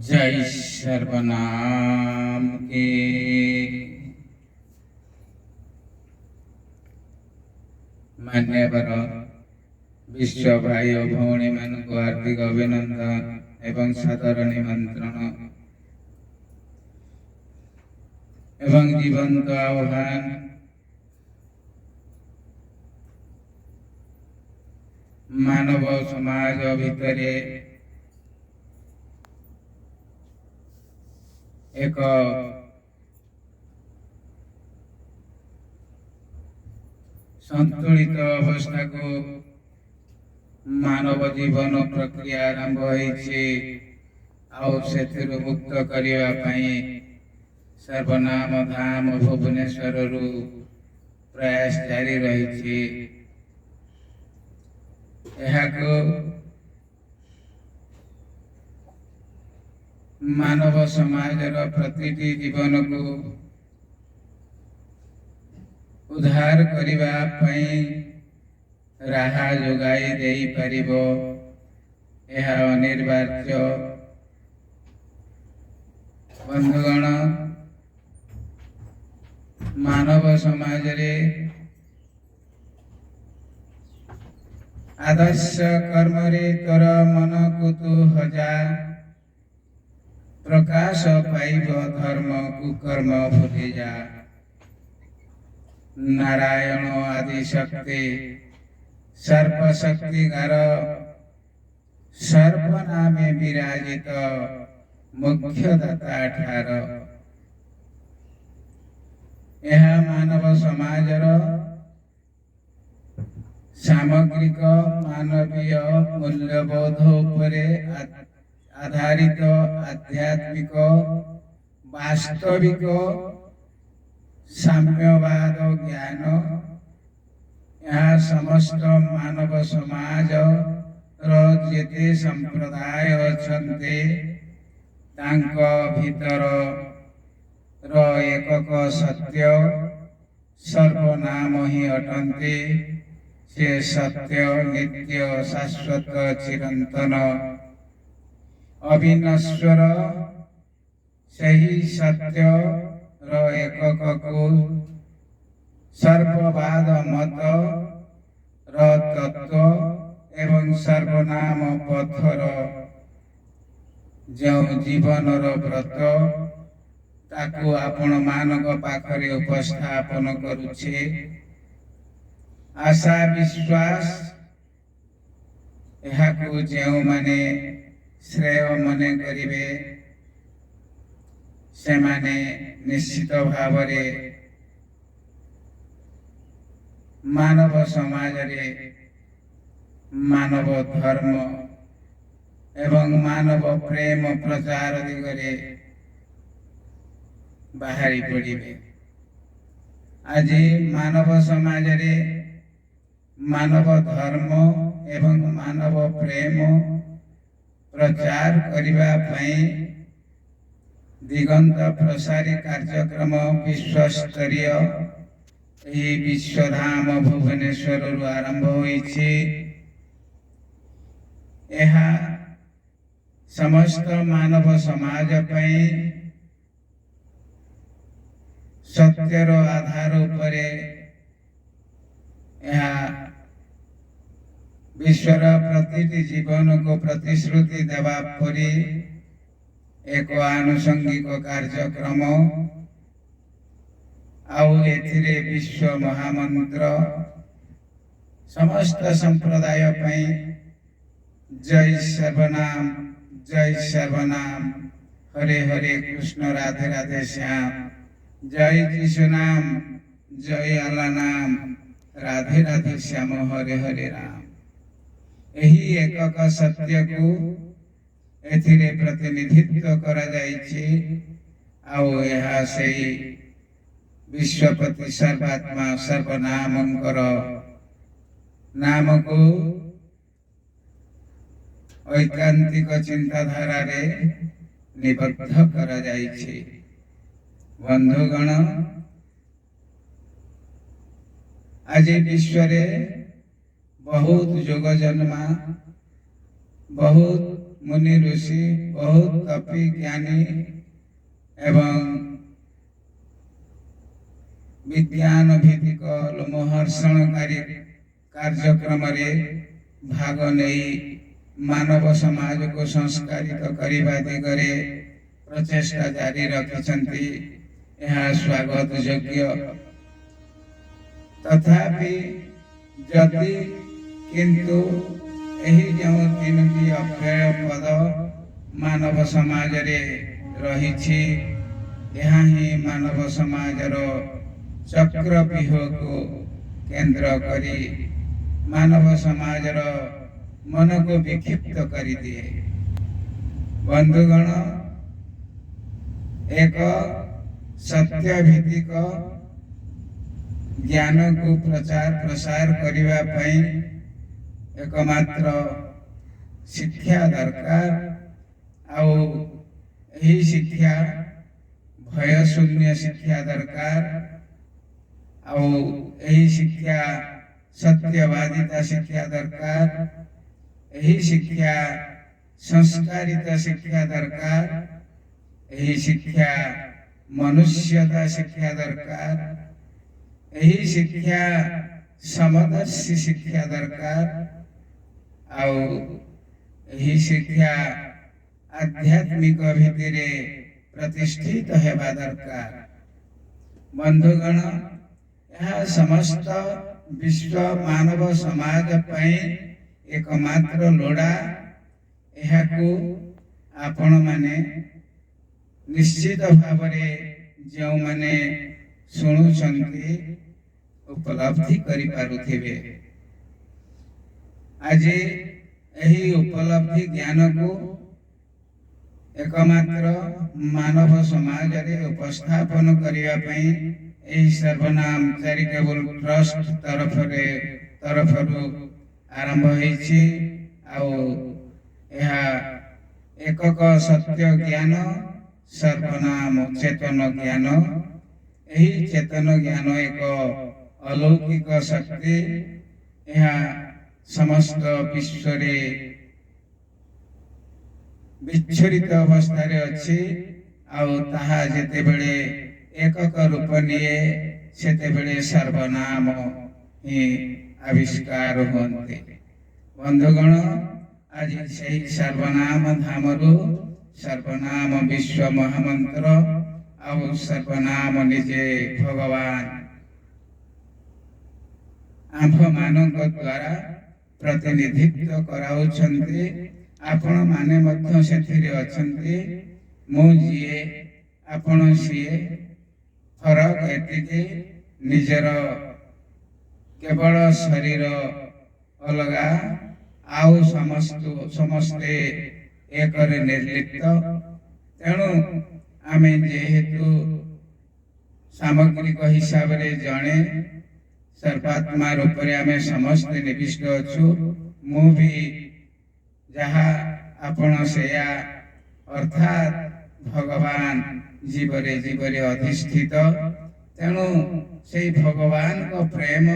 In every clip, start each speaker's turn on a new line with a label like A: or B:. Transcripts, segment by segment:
A: जय सर्वनाम के मान्यवर विश्व भाई और भौणी मान को हार्दिक अभिनंदन एवं सादर निमंत्रण एवं जीवंत आह्वान मानव समाज भितर एक संतुलित अवस्था को मानव जीवन प्रक्रिया आरंभ होती मुक्त करने सर्वनाम धाम भुवनेश्वर प्रयास जारी रही मानव समाजर प्रतिटी जीवन को उद्धार करने राह जोगाई दे पारिबो यह अनिवार्य। बंधुगण, मानव समाज रे आदर्श कर्म रे तोर मन कुतूहजा प्रकाश पाइब धर्म कुकर्म भूली जा। नारायण आदि शक्ति सर्प शक्तिकार सर्प नामे विराजित मुख्य दाता ठार यह मानव समाजर सामग्रिक मानवीय मूल्यबोध उपरे आधारित आध्यात्मिक वास्तविक साम्यवाद ज्ञान यहाँ समस्त मानव समाज जेते संप्रदाय अच्छन्ते तांको भीतर एकक सत्य सर्वनाम ही अटन्ते से सत्य नित्य शाश्वत चिरंतन अविनश्वर सही सत्य एकक को सर्ववाद मत तत्व एवं सर्वनाम पथर जो जीवन व्रत ताकू आपण मानक पाखरे उपस्थापन करुछे। आशा विश्वास यहाकू जो माने श्रेय मने करिवे से माने निश्चित भाव रे मानव समाज रे मानव धर्म एवं मानव प्रेम प्रचार दिगरे बाहरी पड़िबे। आज मानव समाज रे मानव धर्म एवं मानव प्रेम प्रचार करिबा पई दिगंत प्रसारी कार्यक्रम विश्व स्तरीय विश्वधाम भुवनेश्वर आरंभ होइछि। यह समस्त मानव समाज पई सत्यर आधार उपरे यह विश्वर प्रतिटी जीवन को प्रतिश्रुति देवा परी एक आनुषंगिक कार्यक्रम आउ एथिरे विश्व महामंत्र समस्त संप्रदाय पई जय सर्वनाम जय सर्वनाम हरे हरे कृष्ण राधे राधे श्याम। जय यीशु नाम जय अल्लाह नाम राधे राधे श्याम हरे हरे राम। यही एकक सत्य को एथिरे प्रतिनिधित्व करा जाइछि। आउ यह सेई विश्वपति सर्वात्मा सर्वनामंकर नाम को ऐकांतिक चिंताधारा रे निबद्ध करा जाइछि। बंधुगण, आज विश्व रे बहुत जोग जन्मा, बहुत मुनि ऋषि, बहुत कपि ज्ञानी एवं विज्ञान भित्तिक लोमहर्षणकारी कार्यक्रम रे भाग नहीं मानव समाज को संस्कारित करने दिगरे प्रचेष्टा जारी रखिछन्ति। यह स्वागत योग्य। तथापि जदि किंतु एही जो तीनोटी अव्यय पद मानव समाज रे रहिछि, यहाँ ही मानव समाजर चक्रव्यूह को केंद्र करी मानव समाजर मन को विक्षिप्त कर दिए। बंधुगण, एक सत्य भित्तिक ज्ञान को प्रचार प्रसार करने पई एकमात्र शिक्षा दरकार। आउ यही शिक्षा भय शून्य शिक्षा दरकार। आउ यही शिक्षा सत्यवादिता शिक्षा दरकार। यही शिक्षा संस्कारित शिक्षा दरकार। यही शिक्षा मनुष्यता शिक्षा दरकार। यही शिक्षा समदर्शी शिक्षा दरकार। आउ यही शिक्षा आध्यात्मिक भित्तिरे प्रतिष्ठित हेबा दरकार। बंधुगण, यह समस्त विश्व मानव समाज पई एकमात्र लोड़ा। यह को आपण माने निश्चित भाव जो माने शुणुचंती उपलब्धि करि पारुथिबे। आज यही उपलब्धि ज्ञान को एकमात्र मानव समाज रे उपस्थापन करिया पई एही सर्वनाम चैरिटेबल ट्रस्ट तरफरु आरंभ होइछि। आउ यह एकक सत्य ज्ञान सर्वनाम चेतन ज्ञान। यही चेतन ज्ञान एक अलौकिक शक्ति। यह समस्त विश्व रे विच्छरित अवस्था रे अछि। आउ ताहा जेते बेले एकक रूप निये सेते बेले सर्वनाम ही आविष्कार होते। बंधुगण, आज से सर्वनाम धामरु सर्वनाम विश्व महामंत्र आउ सर्वनाम निजे भगवान आंभ मानक द्वारा प्रतिनिधित्व कराउछन्ति। आपण माने मध्य सेथिरे अछन्ति। मु जिए आपण सिए, फरक एतिके निजर केवल शरीर अलगा, आउ समस्ते एक निर्लिप्त। तेणु आमे जेहेतु सामग्रिक हिसाब रे जणे सर्वात्मा रूप रे आमे समस्ते निविष्ट अछु। मु भी जहा आपण सेया अर्थात भगवान जीवरे जीवरे अधिष्ठित। तेणु से भगवान को प्रेम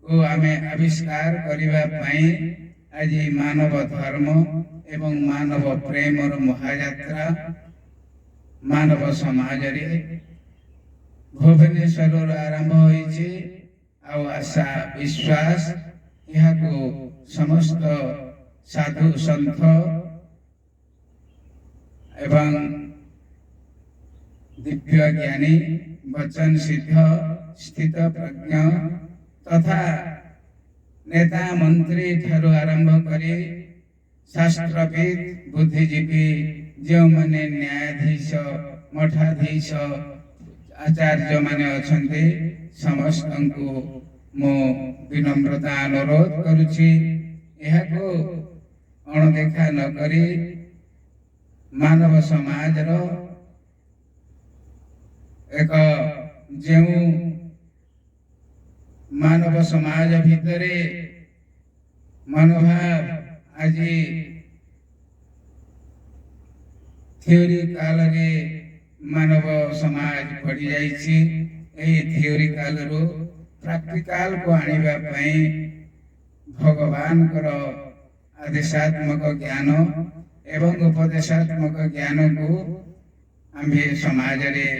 A: को आमे आविष्कार करिबा पई आज मानव धर्म एवं मानव प्रेम महायात्रा मानव समाज रे भुवनेश्वर आरंभ होइछि। आउ आशा विश्वास यह को समस्त साधु संत एवं दिव्य ज्ञानी वचन सिद्ध स्थित प्रज्ञ तथा नेता मंत्री ठारू आरंभ करी शास्त्रविद बुद्धिजीवी जो माने न्यायाधीश मठाधीश आचार्य माने अछंते समस्त को मो विनम्रता अनुरोध करुछि एहाको अणदेखा न करी मानव समाज रो एक जो मानव समाज भितरे मनोभाव आज थियोरी काल रे मानव समाज पड़ी जाइछि एही थियोरी काल रो प्रैक्टिकल को आनिबा पई भगवान करो आदेशात्मक ज्ञान एवं उपदेशात्मक ज्ञान को आम्भे समाज रे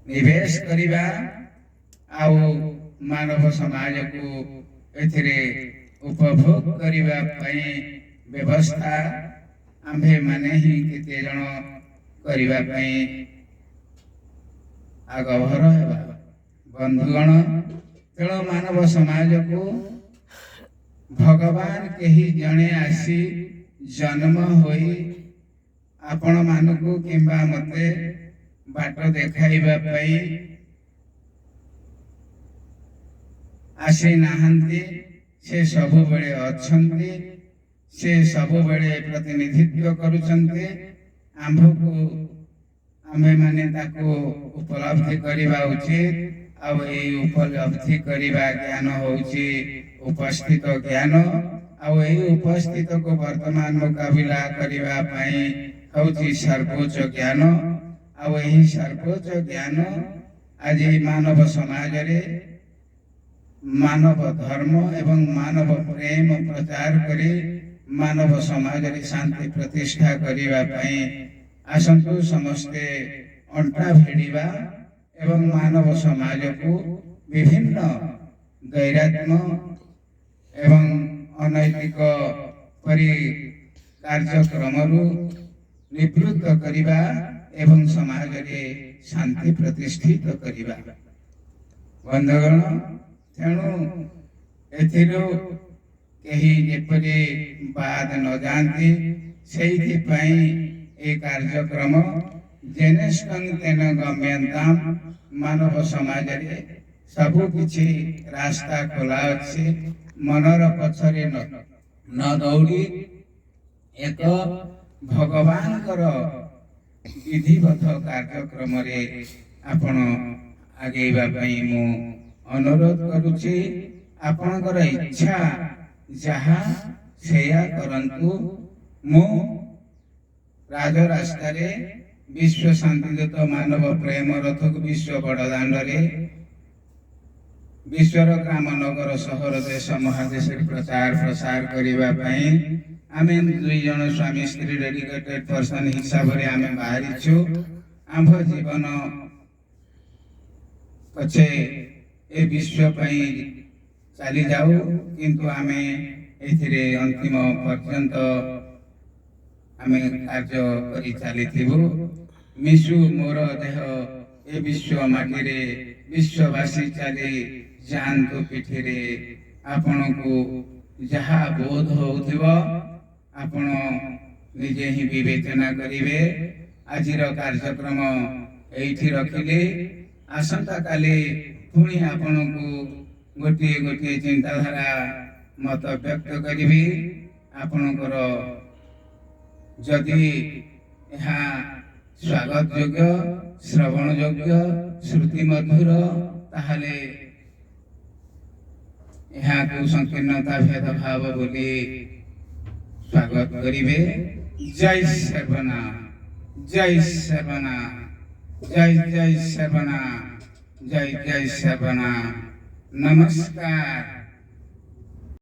A: निवेश करिबा आउ मानव समाज को एथिरे उपभोग करिबा पई व्यवस्था आम्भे माने ही केते जण करिबा पई आगभर हेबा बंधुगण तेणु मानव समाज को भगवान कही जणे आसी जन्म होई आपण मानकु किंबा मते बाट देखाइबा पई आसी नाहंती से सबु बेले अछंती से सबु बेले प्रतिनिधित्व करुचंती आम्भको आम्भे माने ताको उपलब्धि करिबा उचित आउ एई उपलब्धि करिबा ज्ञान होउची उपस्थित ज्ञान आउ एई उपस्थित को वर्तमान मुकाबिला करिबा पई होउची सर्वोच्च ज्ञान आउ एही सर्वोच्च ज्ञान आज मानव समाज रे मानव धर्म एवं मानव प्रेम प्रचार करी मानव समाज रे शांति प्रतिष्ठा करिबा पई आसंतु समस्ते अंटा भिड़िबा एवं मानव समाज को विभिन्न गैरात्म एवं अनैतिक परि कार्यक्रम निवृत्त करिबा एवं समाज रे शांति प्रतिष्ठित करिबा बंधुगण तेणु एथिरो कहीं जेपरि बाद न जानती सेइथि पई ए कार्यक्रम जेनेष्टं तेन गम्यन्ताम मानव समाज रे सबु किछि रास्ता खोला अछि मनर पछरे न दौड़ी एक भगवान कर विधिवत कार्यक्रम रे आपण आगेबा पई मु अनुरोध करुछि आपणकर इच्छा जहा सेया करंतु मु राज रास्ता रे विश्व शांतिदूत मानव प्रेम रथक विश्व बड़दाण्ड रे विश्वर ग्राम नगर सहर देश महादेश प्रचार प्रसार करिबा पई आमे दुई जन स्वामी स्त्री डेडिकेटेड पर्सन हिसाब रे आमे बाहरी छु आम्भ जीवन पछे ए विश्व पई चली जाऊ किंतु आमे एथिरे अंतिम पर्यंत आमे कार्य करी चली थिबु मिसु मोर देह ए विश्व माटी रे विश्ववासी चली जानतु पीठी रे आपण को जहा बोध होउथिबो आपण निजे ही विवेचना करिवे आजिर कार्यक्रम एठी रखिले आसंता काली पुणी आपण को गोटे गोटे चिंताधारा मत व्यक्त करी आपणकर जदि यहाँ स्वागत योग्य श्रवण योग्य श्रुति मधुर ताहले यहाँ को संकीर्णता भेदभाव बोली स्वागत करिवे। जय सर्वना जय सर्वना जय जय सर्वना जय जय सर्वना नमस्कार।